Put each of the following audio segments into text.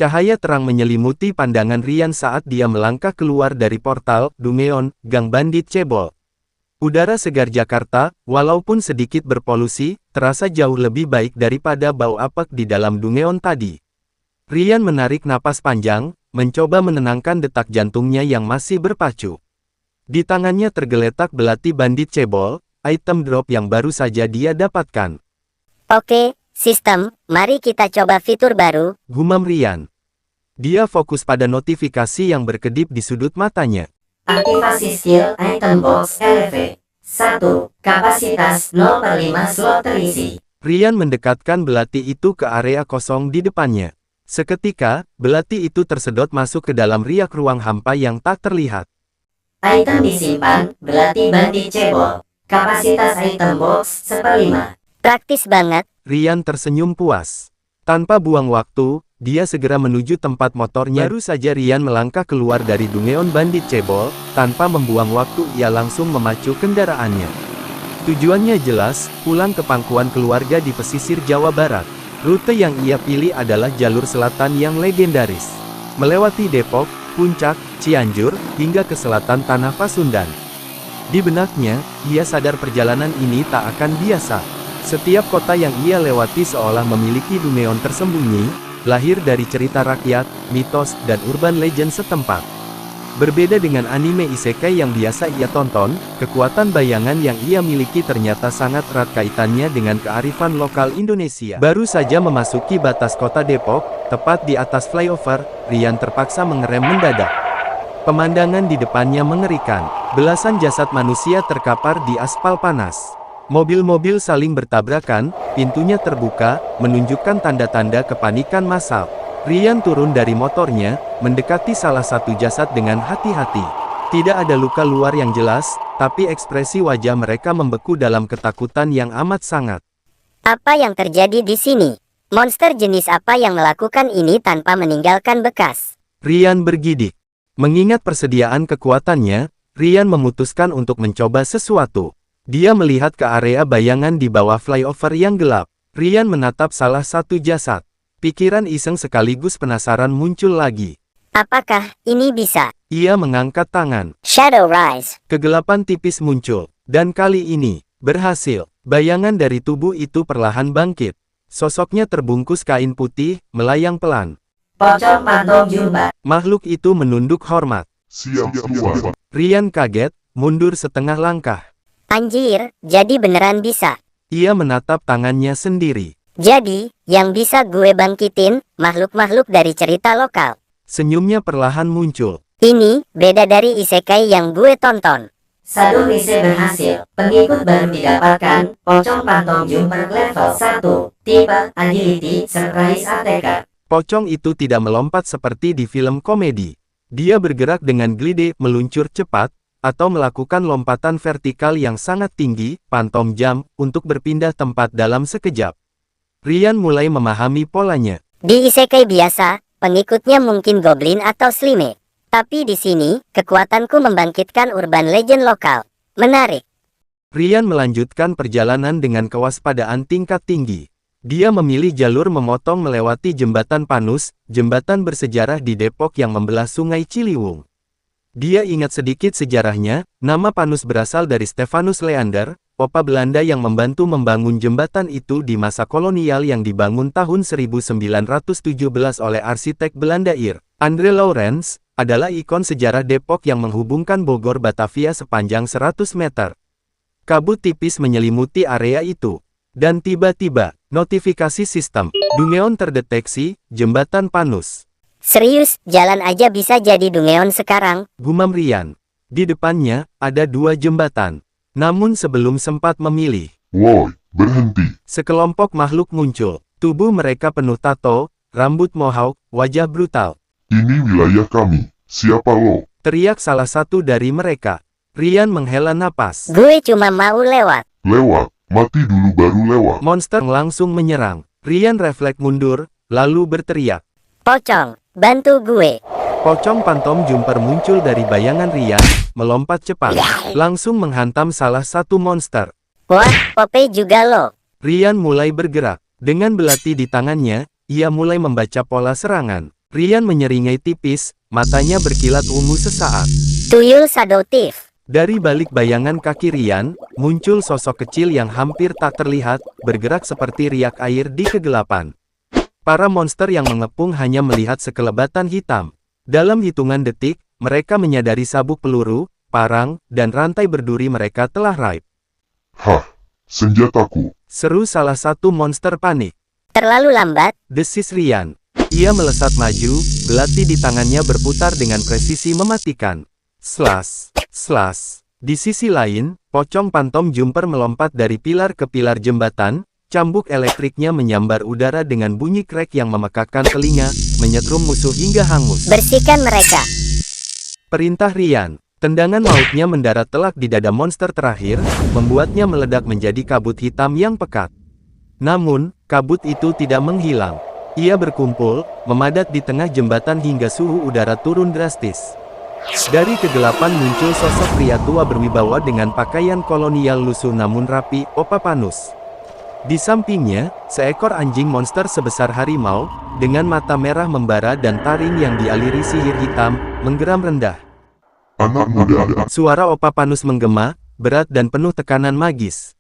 Cahaya terang menyelimuti pandangan Ryan saat dia melangkah keluar dari portal Dungeon, Gang Bandit Cebol. Udara segar Jakarta, walaupun sedikit berpolusi, terasa jauh lebih baik daripada bau apek di dalam Dungeon tadi. Ryan menarik napas panjang, mencoba menenangkan detak jantungnya yang masih berpacu. Di tangannya tergeletak belati bandit cebol, item drop yang baru saja dia dapatkan. Oke, sistem, mari kita coba fitur baru, gumam Ryan. Dia fokus pada notifikasi yang berkedip di sudut matanya. Aktivasi skill item box LV. 1. Kapasitas 0/5 slot terisi. Ryan mendekatkan belati itu ke area kosong di depannya. Seketika, belati itu tersedot masuk ke dalam riak ruang hampa yang tak terlihat. Item disimpan, belati bandit cebol. Kapasitas item box 1/5. praktis banget. Ryan tersenyum puas. Tanpa buang waktu, dia segera menuju tempat motornya. Baru saja Ryan melangkah keluar dari Dungeon Bandit Cebol, tanpa membuang waktu ia langsung memacu kendaraannya. Tujuannya jelas, pulang ke pangkuan keluarga di pesisir Jawa Barat. Rute yang ia pilih adalah jalur selatan yang legendaris. Melewati Depok, Puncak, Cianjur, hingga ke selatan Tanah Pasundan. Di benaknya, ia sadar perjalanan ini tak akan biasa. Setiap kota yang ia lewati seolah memiliki Dungeon tersembunyi, lahir dari cerita rakyat, mitos, dan urban legend setempat. Berbeda dengan anime isekai yang biasa ia tonton, kekuatan bayangan yang ia miliki ternyata sangat erat kaitannya dengan kearifan lokal Indonesia. Baru saja memasuki batas kota Depok, tepat di atas flyover, Ryan terpaksa mengerem mendadak. Pemandangan di depannya mengerikan. Belasan jasad manusia terkapar di aspal panas. Mobil-mobil saling bertabrakan, pintunya terbuka, menunjukkan tanda-tanda kepanikan massal. Ryan turun dari motornya, mendekati salah satu jasad dengan hati-hati. Tidak ada luka luar yang jelas, tapi ekspresi wajah mereka membeku dalam ketakutan yang amat sangat. Apa yang terjadi di sini? Monster jenis apa yang melakukan ini tanpa meninggalkan bekas? Ryan bergidik. Mengingat persediaan kekuatannya, Ryan memutuskan untuk mencoba sesuatu. Dia melihat ke area bayangan di bawah flyover yang gelap. Ryan menatap salah satu jasad. Pikiran iseng sekaligus penasaran muncul lagi. Apakah ini bisa? Ia mengangkat tangan. Shadow Rise. Kegelapan tipis muncul. Dan kali ini, berhasil. Bayangan dari tubuh itu perlahan bangkit. Sosoknya terbungkus kain putih, melayang pelan. Pocong pantom jumba. Makhluk itu menunduk hormat. Siap tuan. Ryan kaget, mundur setengah langkah. Anjir, jadi beneran bisa. Ia menatap tangannya sendiri. Jadi, yang bisa gue bangkitin, makhluk-makhluk dari cerita lokal. Senyumnya perlahan muncul. Ini, beda dari isekai yang gue tonton. Satu misi berhasil. Pengikut baru didapatkan. Pocong pantom jumper level 1. Tipe Agility Surprise Attacker. Pocong itu tidak melompat seperti di film komedi. Dia bergerak dengan glide, meluncur cepat, atau melakukan lompatan vertikal yang sangat tinggi, pantom jump, untuk berpindah tempat dalam sekejap. Ryan mulai memahami polanya. Di isekai biasa, pengikutnya mungkin goblin atau slime. Tapi di sini, kekuatanku membangkitkan urban legend lokal. Menarik. Ryan melanjutkan perjalanan dengan kewaspadaan tingkat tinggi. Dia memilih jalur memotong melewati jembatan Panus, jembatan bersejarah di Depok yang membelah Sungai Ciliwung. Dia ingat sedikit sejarahnya, nama Panus berasal dari Stefanus Leander, opa Belanda yang membantu membangun jembatan itu di masa kolonial yang dibangun tahun 1917 oleh arsitek Belanda Andre Lawrence, adalah ikon sejarah Depok yang menghubungkan Bogor Batavia sepanjang 100 meter. Kabut tipis menyelimuti area itu. Dan tiba-tiba, notifikasi sistem, Dungeon terdeteksi, jembatan Panus. Serius, jalan aja bisa jadi Dungeon sekarang. Gumam Ryan. Di depannya, ada dua jembatan. Namun sebelum sempat memilih, Woi, berhenti. sekelompok makhluk muncul. Tubuh mereka penuh tato, rambut mohawk, wajah brutal. Ini wilayah kami. Siapa lo? Teriak salah satu dari mereka. Ryan menghela napas. Gue cuma mau lewat. Lewat. Mati dulu baru lewat. Monster langsung menyerang. Ryan refleks mundur, lalu berteriak. Pocong, bantu gue. Pocong pantom jumper muncul dari bayangan Ryan, melompat cepat. Langsung menghantam salah satu monster. Wah, Popeye juga lo. Ryan mulai bergerak. Dengan belati di tangannya, ia mulai membaca pola serangan. Rian menyeringai tipis, matanya berkilat ungu sesaat. Tuyul Shadow Thief. Dari balik bayangan kaki Rian, muncul sosok kecil yang hampir tak terlihat, bergerak seperti riak air di kegelapan. Para monster yang mengepung hanya melihat sekelebatan hitam. Dalam hitungan detik, mereka menyadari sabuk peluru, parang, dan rantai berduri mereka telah raib. Hah, senjataku. Seru salah satu monster panik. Terlalu lambat. Desis Rian. Ia melesat maju, belati di tangannya berputar dengan presisi mematikan. Slash, slash. Di sisi lain, pocong Phantom Jumper melompat dari pilar ke pilar jembatan, cambuk elektriknya menyambar udara dengan bunyi krek yang memekakan telinga, menyetrum musuh hingga hangus. Bersihkan mereka. Perintah Rian. Tendangan mautnya mendarat telak di dada monster terakhir, membuatnya meledak menjadi kabut hitam yang pekat. Namun, kabut itu tidak menghilang. Ia berkumpul, memadat di tengah jembatan hingga suhu udara turun drastis. Dari kegelapan muncul sosok pria tua berwibawa dengan pakaian kolonial lusuh namun rapi, Opapanus. Di sampingnya, seekor anjing monster sebesar harimau, dengan mata merah membara dan taring yang dialiri sihir hitam, menggeram rendah. Anak muda, Suara Opapanus menggema, berat dan penuh tekanan magis.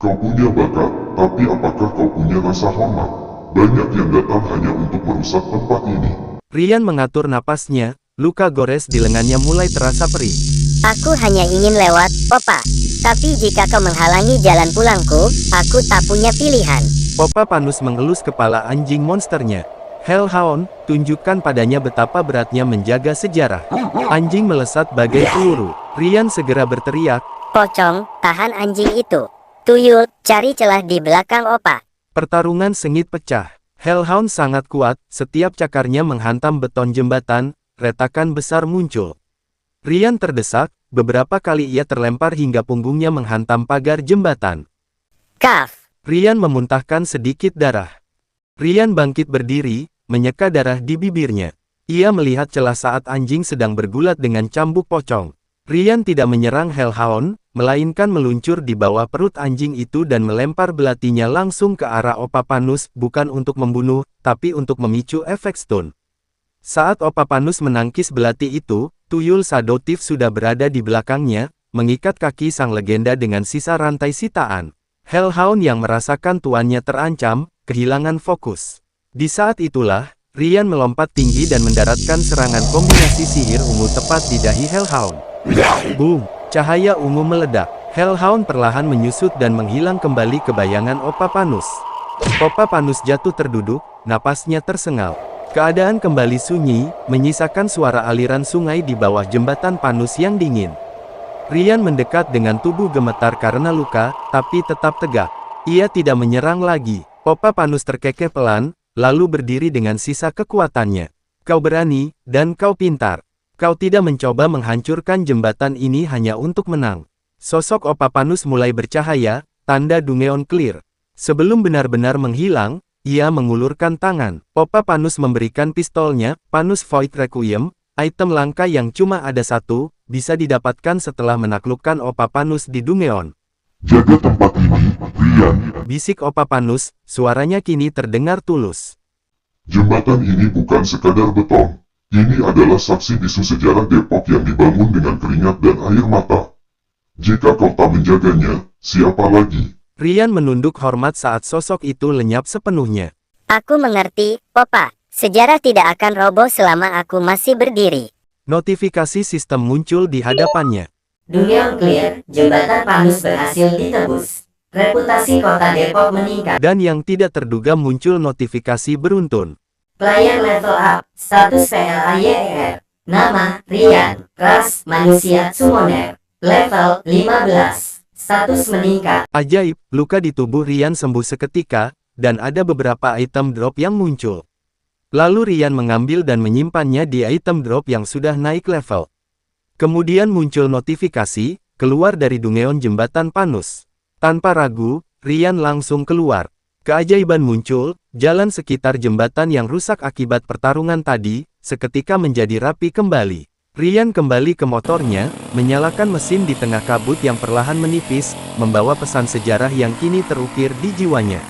kau punya bakat, tapi apakah kau punya rasa hormat? Banyak yang datang hanya untuk merusak tempat ini. Rian mengatur napasnya, luka gores di lengannya mulai terasa perih. Aku hanya ingin lewat, Opa. Tapi jika kau menghalangi jalan pulangku, aku tak punya pilihan. Opapanus mengelus kepala anjing monsternya. Hellhound, tunjukkan padanya betapa beratnya menjaga sejarah. Anjing melesat bagai peluru. Rian segera berteriak. Pocong, tahan anjing itu. Tuyul, cari celah di belakang Opa. Pertarungan sengit pecah. Hellhound sangat kuat, setiap cakarnya menghantam beton jembatan, retakan besar muncul. Rian terdesak, beberapa kali ia terlempar hingga punggungnya menghantam pagar jembatan. Kaf. Rian memuntahkan sedikit darah. Rian bangkit berdiri, menyeka darah di bibirnya. Ia melihat celah saat anjing sedang bergulat dengan cambuk pocong. Rian tidak menyerang Hellhound, melainkan meluncur di bawah perut anjing itu dan melempar belatinya langsung ke arah Opapanus, bukan untuk membunuh, tapi untuk memicu efek stun. Saat Opapanus menangkis belati itu, Tuyul Shadow Thief sudah berada di belakangnya, mengikat kaki sang legenda dengan sisa rantai sitaan. Hellhound yang merasakan tuannya terancam, kehilangan fokus. Di saat itulah, Rian melompat tinggi dan mendaratkan serangan kombinasi sihir ungu tepat di dahi Hellhound. Boom! Cahaya ungu meledak. Hellhound perlahan menyusut dan menghilang kembali ke bayangan Opapanus. Opapanus jatuh terduduk, napasnya tersengal. Keadaan kembali sunyi, menyisakan suara aliran sungai di bawah jembatan Panus yang dingin. Rian mendekat dengan tubuh gemetar karena luka, tapi tetap tegak. Ia tidak menyerang lagi. Opapanus terkekeh pelan, lalu berdiri dengan sisa kekuatannya. Kau berani, dan kau pintar. Kau tidak mencoba menghancurkan jembatan ini hanya untuk menang. Sosok Opapanus mulai bercahaya, tanda Dungeon Clear. Sebelum benar-benar menghilang, ia mengulurkan tangan. Opapanus memberikan pistolnya, Panus Void Requiem, item langka yang cuma ada satu, bisa didapatkan setelah menaklukkan Opapanus di Dungeon. Jaga tempat ini, Rian. Bisik Opapanus, suaranya kini terdengar tulus. Jembatan ini bukan sekadar beton. Ini adalah saksi bisu sejarah Depok yang dibangun dengan keringat dan air mata. Jika kau tak menjaganya, siapa lagi? Rian menunduk hormat saat sosok itu lenyap sepenuhnya. Aku mengerti, Opa. Sejarah tidak akan roboh selama aku masih berdiri. Notifikasi sistem muncul di hadapannya. Dungeon Clear, jembatan Panus berhasil ditebus. Reputasi kota Depok meningkat. Dan yang tidak terduga muncul notifikasi beruntun. Player level up, status PLAYR. Nama, Rian, ras, manusia, summoner. Level 15, status meningkat. Ajaib, luka di tubuh Rian sembuh seketika, dan ada beberapa item drop yang muncul. Lalu Rian mengambil dan menyimpannya di item drop yang sudah naik level. Kemudian muncul notifikasi, keluar dari Dungeon Jembatan Panus. Tanpa ragu, Rian langsung keluar. Keajaiban muncul, jalan sekitar jembatan yang rusak akibat pertarungan tadi, seketika menjadi rapi kembali. Rian kembali ke motornya, menyalakan mesin di tengah kabut yang perlahan menipis, membawa pesan sejarah yang kini terukir di jiwanya.